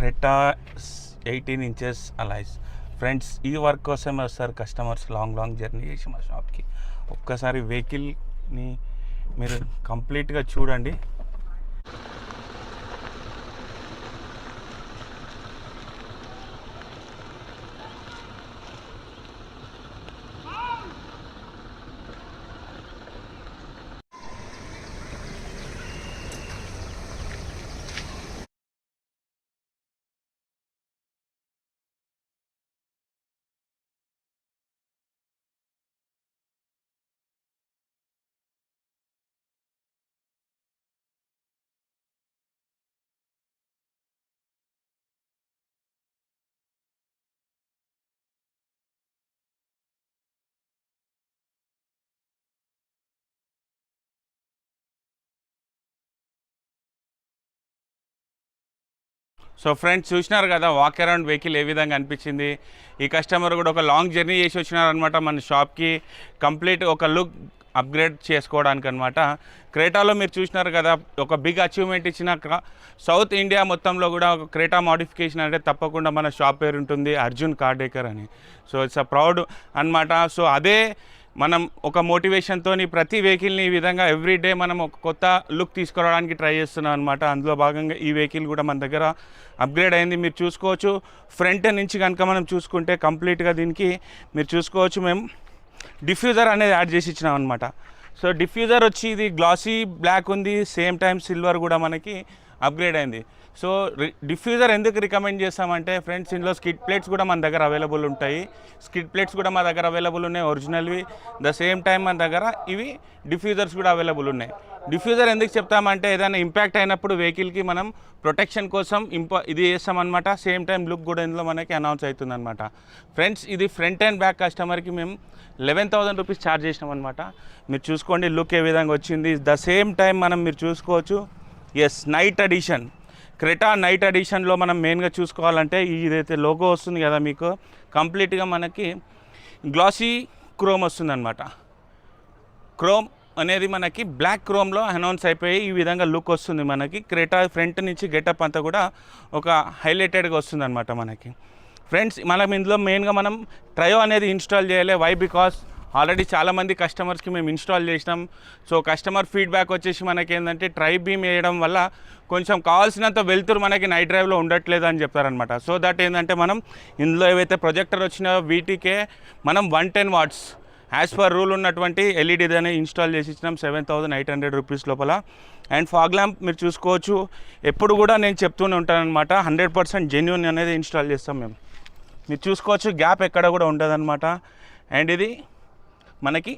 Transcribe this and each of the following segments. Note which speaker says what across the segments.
Speaker 1: Creta 18 inches alloys. Friends ఈ work కోసమే వస్తారు కస్టమర్స్, లాంగ్ జర్నీ చేసి మా షాప్కి. ఒక్కసారి వెహికల్ని మీరు కంప్లీట్గా చూడండి. సో ఫ్రెండ్స్ చూసినారు కదా వాక్ అరౌండ్ వెహికల్ ఏ విధంగా అనిపించింది. ఈ కస్టమర్ కూడా ఒక లాంగ్ జర్నీ చేసి వచ్చినారనమాట మన షాప్కి, కంప్లీట్ ఒక లుక్ అప్గ్రేడ్ చేసుకోవడానికి అనమాట. క్రేటాలో మీరు చూసినారు కదా ఒక బిగ్ అచీవ్మెంట్ ఇచ్చిన సౌత్ ఇండియా మొత్తంలో కూడా ఒక క్రేటా మోడిఫికేషన్ అంటే తప్పకుండా మన షాప్ పేరు ఉంటుంది, అర్జున్ కార్డేకర్ అని. సో ఇట్స్ అ ప్రౌడ్ అనమాట. సో అదే మనం ఒక మోటివేషన్తో ప్రతి వెహికల్ని ఈ విధంగా ఎవ్రీడే మనం ఒక కొత్త లుక్ తీసుకురావడానికి ట్రై చేస్తున్నాం అనమాట. అందులో భాగంగా ఈ వెహికల్ కూడా మన దగ్గర అప్గ్రేడ్ అయింది. మీరు చూసుకోవచ్చు ఫ్రంట్ నుంచి కనుక మనం చూసుకుంటే కంప్లీట్గా దీనికి మీరు చూసుకోవచ్చు మేము డిఫ్యూజర్ అనేది యాడ్ చేసి ఇచ్చినాం అనమాట. సో డిఫ్యూజర్ వచ్చి ఇది గ్లాసీ బ్లాక్ ఉంది, సేమ్ టైం సిల్వర్ కూడా మనకి అప్గ్రేడ్ అయింది. సో డిఫ్యూజర్ ఎందుకు రికమెండ్ చేస్తామంటే ఫ్రెండ్స్ ఇందులో స్కిడ్ ప్లేట్స్ కూడా మన దగ్గర అవైలబుల్ ఉంటాయి. స్కిడ్ ప్లేట్స్ కూడా మా దగ్గర అవైలబుల్ ఉన్నాయి ఒరిజినల్వి. ద సేమ్ టైం మన దగ్గర ఇవి డిఫ్యూజర్స్ కూడా అవైలబుల్ ఉన్నాయి. డిఫ్యూజర్ ఎందుకు చెప్తామంటే ఏదైనా ఇంపాక్ట్ అయినప్పుడు వెహికల్కి మనం ప్రొటెక్షన్ కోసం ఇది చేస్తామన్నమాట. సేమ్ టైం లుక్ కూడా ఇందులో మనకి అనౌన్స్ అవుతుంది అనమాట. ఫ్రెండ్స్ ఇది ఫ్రంట్ అండ్ బ్యాక్ కస్టమర్కి మేము 11,000 రూపీస్ ఛార్జ్ చేసినాం అనమాట. మీరు చూసుకోండి లుక్ ఏ విధంగా వచ్చింది. ద సేమ్ టైం మనం మీరు చూసుకోవచ్చు నైట్ ఎడిషన్ క్రెటా నైట్ ఎడిషన్లో మనం మెయిన్గా చూసుకోవాలంటే ఇదైతే లోగో వస్తుంది కదా మీకు కంప్లీట్గా మనకి గ్లాసీ క్రోమ్ వస్తుంది అనమాట. క్రోమ్ అనేది మనకి బ్లాక్ క్రోమ్లో అనౌన్స్ అయిపోయి ఈ విధంగా లుక్ వస్తుంది మనకి. క్రెటా ఫ్రంట్ నుంచి గెటప్ అంతా కూడా ఒక హైలైటెడ్గా వస్తుంది అనమాట మనకి. ఫ్రెండ్స్ మనం ఇందులో మెయిన్గా మనం ట్రయో అనేది ఇన్స్టాల్ చేయాలి. వై బికాస్ ఆల్రెడీ చాలామంది కస్టమర్స్కి మేము ఇన్స్టాల్ చేసినాం. సో కస్టమర్ ఫీడ్బ్యాక్ వచ్చేసి మనకి ఏంటంటే ట్రై బీమ్ వేయడం వల్ల కొంచెం కావాల్సినంత వెలుతురు మనకి నైట్ డ్రైవ్లో ఉండట్లేదు అని చెప్తారనమాట. సో దట్ ఏంటంటే మనం ఇందులో ఏవైతే ప్రొజెక్టర్ వచ్చినాయో వీటికే మనం 110 వాట్స్ యాజ్ పర్ రూల్ ఉన్నటువంటి ఎల్ఈడి అనేది ఇన్స్టాల్ చేసి ఇచ్చినాం 7,800 రూపీస్ లోపల. అండ్ ఫాగ్ ల్యాంప్ మీరు చూసుకోవచ్చు ఎప్పుడు కూడా నేను చెప్తూనే ఉంటాను అనమాట, 100% జెన్యూన్ అనేది ఇన్స్టాల్ చేస్తాం మేము. మీరు చూసుకోవచ్చు గ్యాప్ ఎక్కడ కూడా ఉండదన్నమాట. అండ్ ఇది మనకి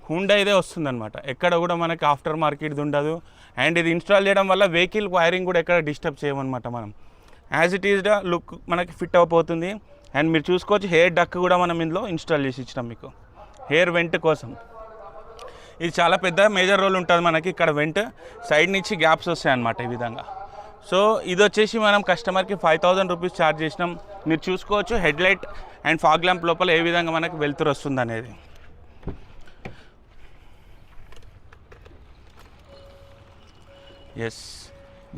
Speaker 1: హుండైదే వస్తుందన్నమాట, ఎక్కడ కూడా మనకి ఆఫ్టర్ మార్కెట్ది ఉండదు. అండ్ ఇది ఇన్స్టాల్ చేయడం వల్ల వెహికల్ వైరింగ్ కూడా ఎక్కడ డిస్టర్బ్ చేయమన్నమాట. మనం యాజ్ ఇట్ ఈజ్ లుక్ మనకి ఫిట్ అయిపోతుంది. అండ్ మీరు చూసుకోవచ్చు హెయిర్ డక్ కూడా మనం ఇందులో ఇన్స్టాల్ చేసి ఇచ్చినాం మీకు హెయిర్ వెంట్ కోసం. ఇది చాలా పెద్ద మేజర్ రోల్ ఉంటుంది మనకి. ఇక్కడ వెంట్ సైడ్ నుంచి గ్యాప్స్ వస్తాయి అన్నమాట ఈ విధంగా. సో ఇది వచ్చేసి మనం కస్టమర్కి 5,000 రూపీస్ ఛార్జ్ చేసినాం. మీరు చూసుకోవచ్చు హెడ్లైట్ అండ్ ఫాగ్ ల్యాంప్ లోపల ఏ విధంగా మనకి వెలుతురు వస్తుంది అనేది.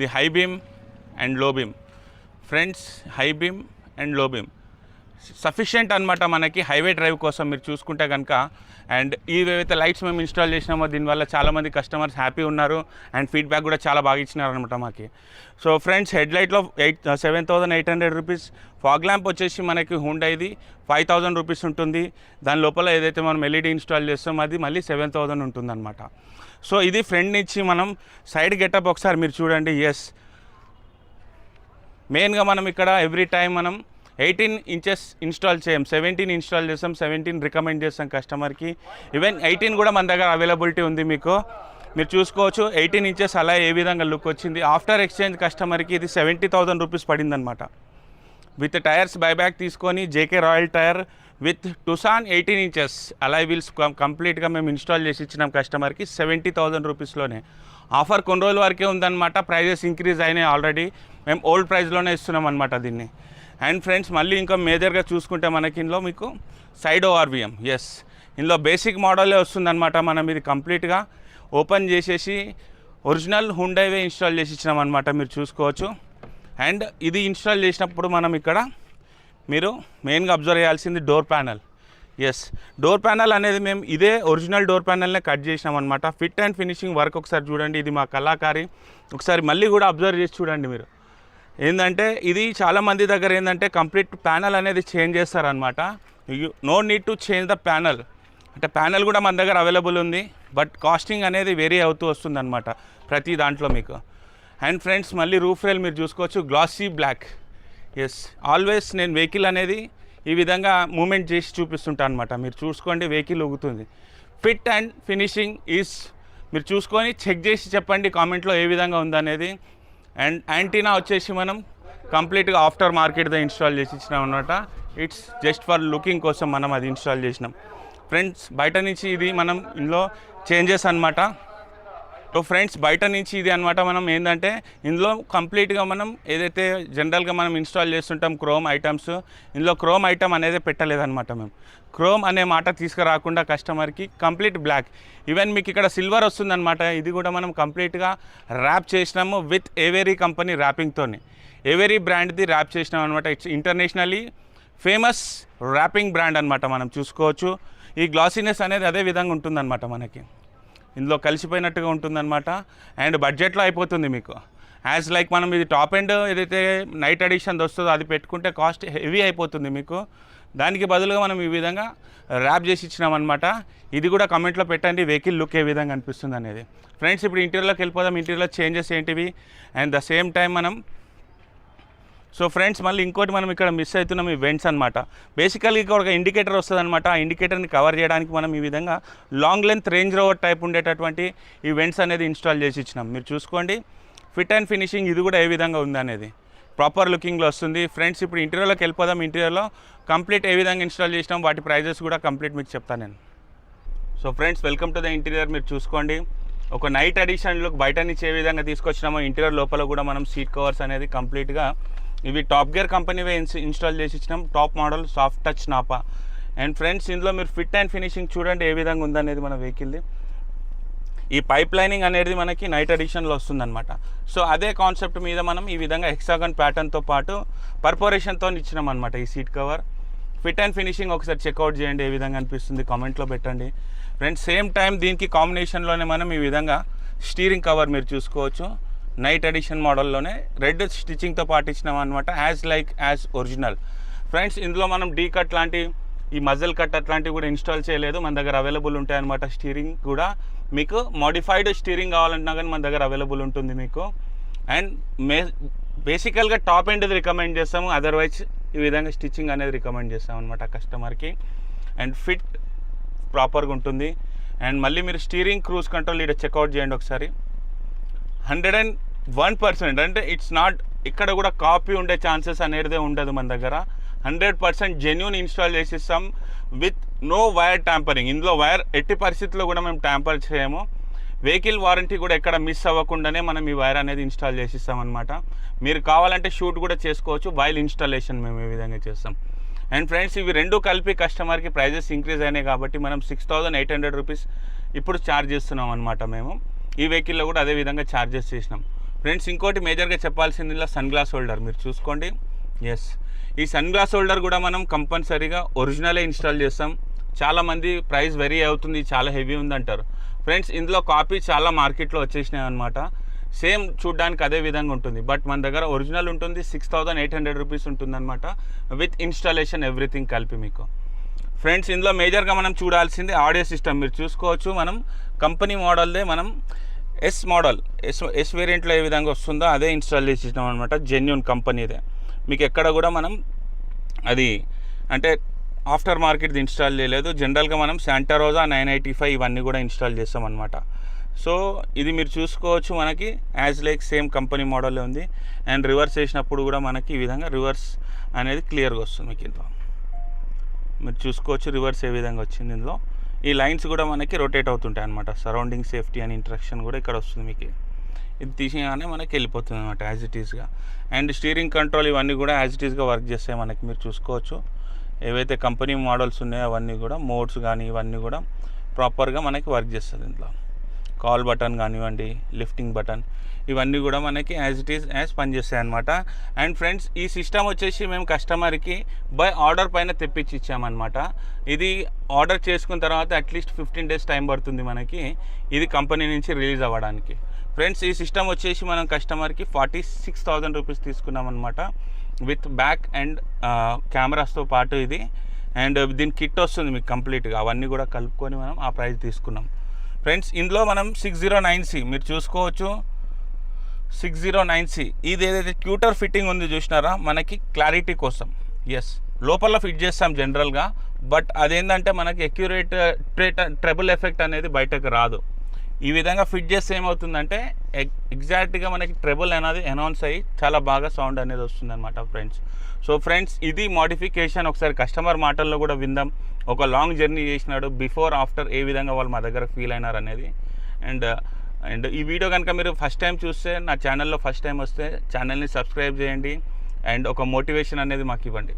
Speaker 1: ది హై బీమ్ అండ్ లో beam. Friends high beam and లో బీమ్ సఫిషియెంట్ అనమాట మనకి హైవే డ్రైవ్ కోసం మీరు చూసుకుంటే కనుక. అండ్ ఏవైతే లైట్స్ మేము ఇన్స్టాల్ చేసినామో దీనివల్ల చాలామంది కస్టమర్స్ హ్యాపీ ఉన్నారు అండ్ ఫీడ్బ్యాక్ కూడా చాలా బాగా ఇచ్చినారు అనమాట మాకు. సో ఫ్రెండ్స్ హెడ్లైట్లో 7,800 రూపీస్. ఫాగ్ ల్యాంప్ వచ్చేసి మనకి హుండైది 5,000 రూపీస్ ఉంటుంది. దాని లోపల ఏదైతే మనం ఎల్ఈడి ఇన్స్టాల్ చేస్తామో అది మళ్ళీ 7,000 ఉంటుందన్నమాట. సో ఇది ఫ్రంట్ నుంచి మనం సైడ్ గెటప్ ఒకసారి మీరు చూడండి. మెయిన్గా మనం ఇక్కడ ఎవ్రీ టైం మనం 18 ఇంచెస్ ఇన్స్టాల్ చేయం, 17 ఇన్స్టాల్ చేస్తాం. 17 రికమెండ్ చేస్తాం కస్టమర్కి. ఈవెన్ 18 కూడా మన దగ్గర అవైలబిలిటీ ఉంది మీకు. మీరు చూసుకోవచ్చు 18 ఇంచెస్ అలా ఏ విధంగా లుక్ వచ్చింది. ఆఫ్టర్ ఎక్స్చేంజ్ కస్టమర్కి ఇది 70,000 రూపీస్ పడిందనమాట. విత్ టైర్స్ బైబ్యాక్ తీసుకొని JK royal tyre with Tucson 18 inches alloy wheels కంప్లీట్గా మేము ఇన్స్టాల్ చేసి ఇచ్చినాం కస్టమర్కి 70,000 రూపీస్లోనే. ఆఫర్ కొన్ని రోజుల వరకే ఉందన్నమాట. ప్రైజెస్ ఇంక్రీజ్ అయినాయి ఆల్రెడీ. మేము ఓల్డ్ ప్రైస్లోనే ఇస్తున్నాం అనమాట దీన్ని. అండ్ ఫ్రెండ్స్ మళ్ళీ ఇంకా మేజర్గా చూసుకుంటే మనకి ఇందులో మీకు సైడ్ ఓఆర్విఎం ఇందులో బేసిక్ మోడలే వస్తుందన్నమాట. మనం ఇది కంప్లీట్గా ఓపెన్ చేసేసి ఒరిజినల్ హుండైవే ఇన్స్టాల్ చేసి ఇచ్చినాం అనమాట. మీరు చూసుకోవచ్చు అండ్ ఇది ఇన్స్టాల్ చేసినప్పుడు మనం ఇక్కడ మీరు మెయిన్గా అబ్జర్వ్ చేయాల్సింది door panel. Yes, door panel అనేది మేము ఇదే ఒరిజినల్ డోర్ ప్యానల్నే కట్ చేసినాం అనమాట. ఫిట్ అండ్ ఫినిషింగ్ వర్క్ ఒకసారి చూడండి, ఇది మా కళాకారి. ఒకసారి మళ్ళీ కూడా అబ్జర్వ్ చేసి చూడండి మీరు. ఏంటంటే ఇది చాలామంది దగ్గర ఏంటంటే కంప్లీట్ ప్యానల్ అనేది చేంజ్ చేస్తారనమాట. No need to change the panel. అంటే ప్యానల్ కూడా మన దగ్గర అవైలబుల్ ఉంది, బట్ కాస్టింగ్ అనేది వేరీ అవుతూ వస్తుంది అనమాట ప్రతి దాంట్లో మీకు. అండ్ ఫ్రెండ్స్ మళ్ళీ రూఫ్ రైల్ మీరు చూసుకోవచ్చు, గ్లాసీ బ్లాక్. ఎస్, ఆల్వేస్ నేను వెహికల్ అనేది ఈ విధంగా మూమెంట్ చేసి చూపిస్తుంటాను అనమాట. మీరు చూసుకోండి, వెహికల్ ఊగుతుంది. ఫిట్ అండ్ ఫినిషింగ్ ఈజ్ మీరు చూసుకొని చెక్ చేసి చెప్పండి కామెంట్లో ఏ విధంగా ఉందనేది. అండ్ యాంటీనా వచ్చేసి మనం కంప్లీట్గా ఆఫ్టర్ మార్కెట్తో ఇన్స్టాల్ చేసి ఇచ్చినాం అనమాట. ఇట్స్ జస్ట్ ఫర్ లుకింగ్ కోసం మనం అది ఇన్స్టాల్ చేసినాం. ఫ్రెండ్స్ బయట నుంచి ఇది మనం ఇందులో చేంజెస్ అనమాట. సో ఫ్రెండ్స్ బయట నుంచి ఇది అనమాట. మనం ఏంటంటే ఇందులో కంప్లీట్గా మనం ఏదైతే జనరల్గా మనం ఇన్స్టాల్ చేస్తుంటాం క్రోమ్ ఐటమ్స్, ఇందులో క్రోమ్ ఐటమ్ అనేది పెట్టలేదన్నమాట. మేము క్రోమ్ అనే మాట తీసుకురాకుండా కస్టమర్కి కంప్లీట్ బ్లాక్. ఈవెన్ మీకు ఇక్కడ సిల్వర్ వస్తుందన్నమాట. ఇది కూడా మనం కంప్లీట్గా ర్యాప్ చేసినాము విత్ ఏవేరీ కంపెనీ ర్యాపింగ్తో. ఏవేరీ బ్రాండ్ది ర్యాప్ చేసినాం అనమాట. It's internationally famous wrapping brand అనమాట. మనం చూసుకోవచ్చు ఈ గ్లాసీనెస్ అనేది అదే విధంగా ఉంటుందన్నమాట. మనకి ఇందులో కలిసిపోయినట్టుగా ఉంటుందన్నమాట. అండ్ బడ్జెట్లో అయిపోతుంది మీకు. యాజ్ లైక్ మనం ఇది టాప్ ఎండ్ ఏదైతే నైట్ ఎడిషన్ వస్తుందో అది పెట్టుకుంటే కాస్ట్ హెవీ అయిపోతుంది మీకు. దానికి బదులుగా మనం ఈ విధంగా ర్యాప్ చేసి ఇచ్చినామన్నమాట. ఇది కూడా కమెంట్లో పెట్టండి వెహికల్ లుక్ ఏ విధంగా అనిపిస్తుంది అనేది. ఫ్రెండ్స్ ఇప్పుడు ఇంటీరియర్లోకి వెళ్ళిపోదాం. ఇంటీరియర్లో చేంజెస్ ఏంటివి అండ్ ద సేమ్ టైం మనం సో ఫ్రెండ్స్ మళ్ళీ ఇంకోటి మనం ఇక్కడ మిస్ అవుతున్నాం ఈ వెంట్స్ అనమాట. బేసికల్గా ఇక్కడ ఒక ఇండికేటర్ వస్తుంది అనమాట. ఆ ఇండికేటర్ని కవర్ చేయడానికి మనం ఈ విధంగా long length range rover type ఉండేటటువంటి ఈ వెంట్స్ అనేది ఇన్స్టాల్ చేసి ఇచ్చినాం. మీరు చూసుకోండి ఫిట్ అండ్ ఫినిషింగ్ ఇది కూడా ఏ విధంగా ఉంది అనేది ప్రాపర్ లుకింగ్లో వస్తుంది. ఫ్రెండ్స్ ఇప్పుడు ఇంటీరియర్లోకి వెళ్ళిపోదాం. ఇంటీరియర్లో కంప్లీట్ ఏ విధంగా ఇన్స్టాల్ చేసినాం వాటి ప్రైజెస్ కూడా కంప్లీట్ మీకు చెప్తాను నేను. So friends welcome to the interior. మీరు చూసుకోండి ఒక నైట్ ఎడిషన్ లుక్ బయట నుంచి ఏ విధంగా తీసుకొచ్చినామో ఇంటీరియర్ లోపల కూడా మనం సీట్ కవర్స్ అనేది కంప్లీట్గా ఇవి టాప్ గేర్ కంపెనీవే ఇన్స్టాల్ చేసి ఇచ్చినాం. Top model soft touch Napa. And friends ఇందులో మీరు ఫిట్ అండ్ ఫినిషింగ్ చూడండి ఏ విధంగా ఉందనేది మన వెహికల్ది. ఈ పైప్ లైనింగ్ అనేది మనకి నైట్ ఎడిషన్లో వస్తుందన్నమాట. సో అదే కాన్సెప్ట్ మీద మనం ఈ విధంగా హెక్సాగన్ ప్యాటర్న్తో పాటు పర్పోరేషన్తో ఇచ్చినాం అనమాట ఈ seat cover. Fit and finishing ఒకసారి చెక్అవుట్ చేయండి ఏ విధంగా అనిపిస్తుంది కామెంట్లో పెట్టండి. ఫ్రెండ్స్ సేమ్ టైం దీనికి కాంబినేషన్లోనే మనం ఈ విధంగా స్టీరింగ్ కవర్ మీరు చూసుకోవచ్చు నైట్ ఎడిషన్ మోడల్లోనే రెడ్ స్టిచ్చింగ్తో పాటు ఇచ్చినాం అనమాట. As original. ఫ్రెండ్స్ ఇందులో మనం డీ కట్ లాంటి ఈ మజల్ కట్ అట్లాంటివి కూడా ఇన్స్టాల్ చేయలేదు. మన దగ్గర అవైలబుల్ ఉంటాయి అనమాట. స్టీరింగ్ కూడా మీకు మోడిఫైడ్ స్టీరింగ్ కావాలన్నా కానీ మన దగ్గర అవైలబుల్ ఉంటుంది మీకు. అండ్ బేసికల్గా టాప్ ఎండ్ది రికమెండ్ చేస్తాము, అదర్వైజ్ ఈ విధంగా స్టిచ్చింగ్ అనేది రికమెండ్ చేస్తాం అనమాట కస్టమర్కి. అండ్ ఫిట్ ప్రాపర్గా ఉంటుంది. అండ్ మళ్ళీ మీరు స్టీరింగ్ క్రూజ్ కంట్రోల్ ఇక్కడ చెక్అవుట్ చేయండి ఒకసారి. 101% అంటే ఇట్స్ నాట్ ఇక్కడ కూడా కాపీ ఉండే ఛాన్సెస్ అనేది ఉండదు మన దగ్గర. 100% జెన్యూన్ ఇన్స్టాల్ చేసిస్తాం విత్ నో వైర్ ట్యాంపరింగ్. ఇందులో వైర్ ఎట్టి పరిస్థితుల్లో కూడా మేము ట్యాంపర్ చేయము. వెహికల్ వారంటీ కూడా ఎక్కడ మిస్ అవ్వకుండానే మనం ఈ వైర్ అనేది ఇన్స్టాల్ చేసిస్తాం అనమాట. మీరు కావాలంటే షూట్ కూడా చేసుకోవచ్చు. వైల్ ఇన్స్టాలేషన్ మేము ఈ విధంగా చేస్తాం. అండ్ ఫ్రెండ్స్ ఇవి రెండు కలిపి కస్టమర్కి ప్రైజెస్ ఇంక్రీజ్ అయినాయి కాబట్టి మనం 6,800 రూపీస్ ఇప్పుడు ఛార్జ్ చేస్తున్నాం అనమాట. మేము ఈ వెహికల్లో కూడా అదే విధంగా ఛార్జెస్ చేసినాం. ఫ్రెండ్స్ ఇంకోటి మేజర్గా చెప్పాల్సింది ఇలా సన్ గ్లాస్ హోల్డర్ మీరు చూసుకోండి. ఎస్, ఈ సన్ గ్లాస్ హోల్డర్ కూడా మనం కంపల్సరీగా ఒరిజినలే ఇన్స్టాల్ చేస్తాం. చాలామంది ప్రైస్ వెరీ అవుతుంది, చాలా హెవీ ఉందంటారు. ఫ్రెండ్స్ ఇందులో కాపీ చాలా మార్కెట్లో వచ్చేసినాయి అనమాట. సేమ్ చూడడానికి అదే విధంగా ఉంటుంది, బట్ మన దగ్గర ఒరిజినల్ ఉంటుంది. 6,800 రూపీస్ ఉంటుందన్నమాట విత్ ఇన్స్టాలేషన్ ఎవ్రీథింగ్ కలిపి మీకు. ఫ్రెండ్స్ ఇందులో మేజర్గా మనం చూడాల్సింది ఆడియో సిస్టమ్ మీరు చూసుకోవచ్చు. మనం కంపెనీ మోడల్దే మనం ఎస్ వేరియంట్లో ఏ విధంగా వస్తుందో అదే ఇన్స్టాల్ చేసి ఇచ్చినాం అనమాట. జెన్యూన్ కంపెనీదే. మీకు ఎక్కడ కూడా మనం అది అంటే ఆఫ్టర్ మార్కెట్ది ఇన్స్టాల్ చేయలేదు. జనరల్గా మనం శాంటారోజా 985 ఇవన్నీ కూడా ఇన్స్టాల్ చేస్తాం అనమాట. సో ఇది మీరు చూసుకోవచ్చు మనకి లైక్ సేమ్ కంపెనీ మోడల్లో ఉంది. అండ్ రివర్స్ చేసినప్పుడు కూడా మనకి ఈ విధంగా రివర్స్ అనేది క్లియర్గా వస్తుంది మీకు. ఇందులో మీరు చూసుకోవచ్చు రివర్స్ ఏ విధంగా వచ్చింది. ఇందులో ఈ లైన్స్ కూడా మనకి రొటేట్ అవుతుంటాయి అనమాట. సరౌండింగ్ సేఫ్టీ అని ఇంట్రక్షన్ కూడా ఇక్కడ వస్తుంది మీకు. ఇది తీసేగానే మనకి వెళ్ళిపోతుంది అనమాట యాజ్ ఇట్ ఈస్గా. అండ్ స్టీరింగ్ కంట్రోల్ ఇవన్నీ కూడా యాజ్ ఇట్ ఈస్గా వర్క్ చేస్తాయి మనకి. మీరు చూసుకోవచ్చు ఏవైతే కంపెనీ మోడల్స్ ఉన్నాయో అవన్నీ కూడా మోడ్స్ కానీ ఇవన్నీ కూడా ప్రాపర్గా మనకి వర్క్ చేస్తుంది. ఇందులో కాల్ బటన్ కానివ్వండి, లిఫ్టింగ్ బటన్, ఇవన్నీ కూడా మనకి యాజ్ ఇట్ ఈజ్ యాజ్ పనిచేస్తాయి అనమాట. అండ్ ఫ్రెండ్స్, ఈ సిస్టమ్ వచ్చేసి మేము కస్టమర్కి బై ఆర్డర్ పైన తెప్పించి ఇచ్చామన్నమాట. ఇది ఆర్డర్ చేసుకున్న తర్వాత అట్లీస్ట్ 15 days టైం పడుతుంది మనకి ఇది కంపెనీ నుంచి రిలీజ్ అవ్వడానికి. ఫ్రెండ్స్, ఈ సిస్టమ్ వచ్చేసి మనం కస్టమర్కి 46,000 రూపీస్ తీసుకున్నాం అనమాట, విత్ బ్యాక్ అండ్ కెమెరాస్తో పాటు ఇది. అండ్ దీని కిట్ వస్తుంది మీకు కంప్లీట్గా, అవన్నీ కూడా కలుపుకొని మనం ఆ ప్రైస్ తీసుకున్నాం. ఫ్రెండ్స్, ఇందులో మనం 609C మీరు చూసుకోవచ్చు. 609C ఇది ఏదైతే ట్యూటర్ ఫిట్టింగ్ ఉంది చూసినారా, మనకి క్లారిటీ కోసం. ఎస్, లోపల ఫిట్ చేస్తాం జనరల్గా, బట్ అదేంటంటే మనకి అక్యురేట్ ట్రబుల్ ఎఫెక్ట్ అనేది బయటకు రాదు. ఈ విధంగా ఫిట్ చేస్తే ఏమవుతుందంటే ఎగ్జాక్ట్గా మనకి ట్రబుల్ అనేది అనౌన్స్ అయ్యి చాలా బాగా సౌండ్ అనేది వస్తుంది అనమాట ఫ్రెండ్స్. సో ఫ్రెండ్స్, ఇది మోడిఫికేషన్. ఒకసారి కస్టమర్ మాటల్లో కూడా విందాం. ఒక లాంగ్ జర్నీ చేసినాడు, బిఫోర్ ఆఫ్టర్ ఏ విధంగా వాళ్ళు మా దగ్గర ఫీల్ అయినారు అనేది. అండ్ ఈ వీడియో కనుక మీరు ఫస్ట్ టైం చూస్తే, నా ఛానల్లో ఫస్ట్ టైం వస్తే ఛానల్ని సబ్స్క్రైబ్ చేయండి అండ్ ఒక మోటివేషన్ అనేది మాకు ఇవ్వండి.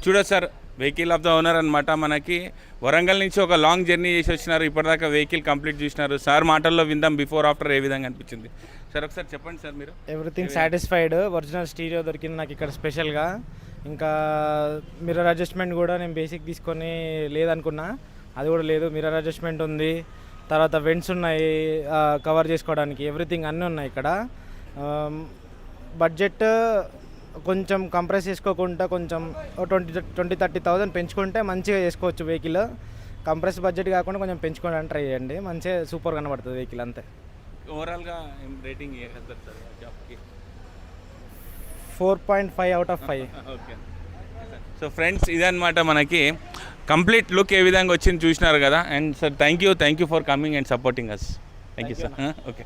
Speaker 1: చూడొచ్చు sir, vehicle of the owner అనమాట. మనకి వరంగల్ నుంచి ఒక లాంగ్ జర్నీ చేసి వచ్చినారు, ఇప్పటిదాకా వెహికల్ కంప్లీట్ చూసినారు. సార్ మాటల్లో విందాం బిఫోర్ ఆఫ్టర్ ఏ విధంగా అనిపించింది. సార్ ఒకసారి చెప్పండి సార్. మీరు
Speaker 2: ఎవ్రీథింగ్ సాటిస్ఫైడ్. ఒరిజినల్ స్టీరియో దొరికింది నాకు ఇక్కడ స్పెషల్గా. ఇంకా మిర్రర్ అడ్జస్ట్మెంట్ కూడా నేను బేసిక్ తీసుకొని లేదనుకున్నా, అది కూడా లేదు. మిర్రర్ అడ్జస్ట్మెంట్ ఉంది, తర్వాత వెంట్స్ ఉన్నాయి కవర్ చేసుకోవడానికి, ఎవ్రీథింగ్ అన్నీ ఉన్నాయి ఇక్కడ. బడ్జెట్ కొంచెం కంప్రెస్ చేసుకోకుండా కొంచెం 20-30,000 పెంచుకుంటే మంచిగా చేసుకోవచ్చు వెహికల్. కంప్రెస్ బడ్జెట్ కాకుండా కొంచెం పెంచుకోవడానికి ట్రై చేయండి, మంచిగా సూపర్ కనబడుతుంది వెహికల్. అంతే.
Speaker 1: ఓవరాల్గా రేటింగ్ సార్ జాబ్కి
Speaker 2: 4.5 out of 5.
Speaker 1: Okay. So friends, ఇదన్నమాట మనకి కంప్లీట్ లుక్ ఏ విధంగా వచ్చింది చూసినారు కదా. And sir thank you for coming and supporting us. Thank you sir. Okay.